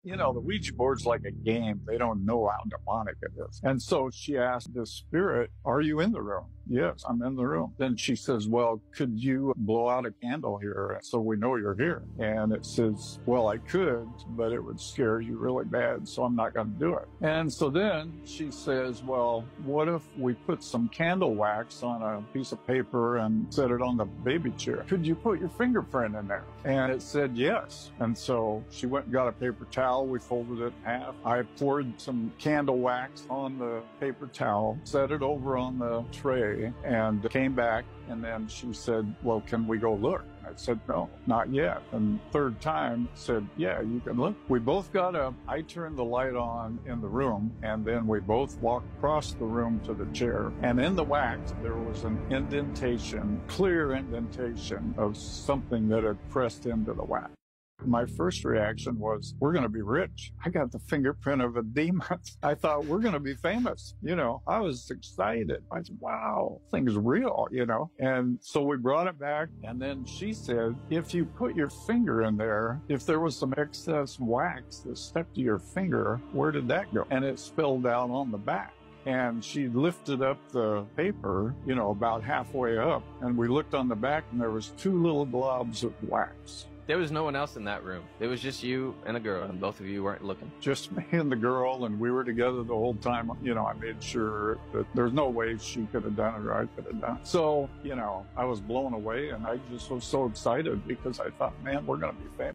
You know, the Ouija board's like a game. They don't know how demonic it is. And so she asked the spirit, are you in the room? Yes, I'm in the room. Then she says, well, could you blow out a candle here so we know you're here? And it says, well, I could, but it would scare you really bad, so I'm not going to do it. And so then she says, well, what if we put some candle wax on a piece of paper and set it on the baby chair? Could you put your fingerprint in there? And it said yes. And so she went and got a paper towel. We folded it in half. I poured some candle wax on the paper towel, set it over on the tray, and came back. And then she said, well, can we go look? I said, no, not yet. And third time said, yeah, you can look. We both got up. I turned the light on in the room, and then we both walked across the room to the chair. And in the wax, there was an indentation, clear indentation of something that had pressed into the wax. My first reaction was, we're going to be rich. I got the fingerprint of a demon. I thought, we're going to be famous. You know, I was excited. I said, wow, thing's real, you know. And so we brought it back. And then she said, if you put your finger in there, if there was some excess wax that stuck to your finger, where did that go? And it spilled out on the back. And she lifted up the paper, you know, about halfway up. And we looked on the back, and there was 2 little globs of wax. There was no one else in that room. It was just you and a girl, and both of you weren't looking. Just me and the girl, and we were together the whole time. You know, I made sure that there's no way she could have done it or I could have done it. So, you know, I was blown away, and I just was so excited because I thought, man, we're going to be famous.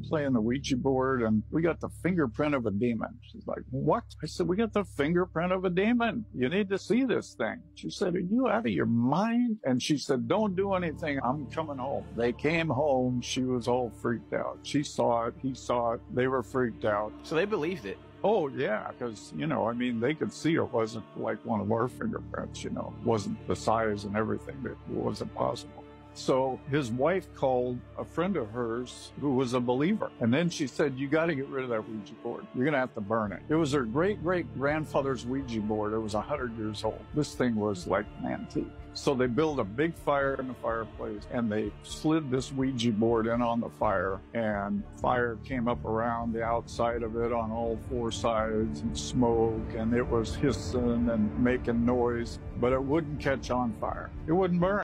Playing the Ouija board, and we got the fingerprint of a demon. She's like, what? I said, we got the fingerprint of a demon. You need to see this thing. She said, are you out of your mind? And she said, don't do anything. I'm coming home. They came home. She was all freaked out. She saw it. He saw it. They were freaked out. So they believed it. Oh, yeah, because, you know, I mean, they could see it wasn't like one of our fingerprints, you know, it wasn't the size and everything. It wasn't possible. So his wife called a friend of hers who was a believer. And then she said, you got to get rid of that Ouija board. You're going to have to burn it. It was her great-great-grandfather's Ouija board. It was 100 years old. This thing was like an antique. So they built a big fire in the fireplace, and they slid this Ouija board in on the fire, and fire came up around the outside of it on all 4 sides, and smoke, and it was hissing and making noise, but it wouldn't catch on fire. It wouldn't burn.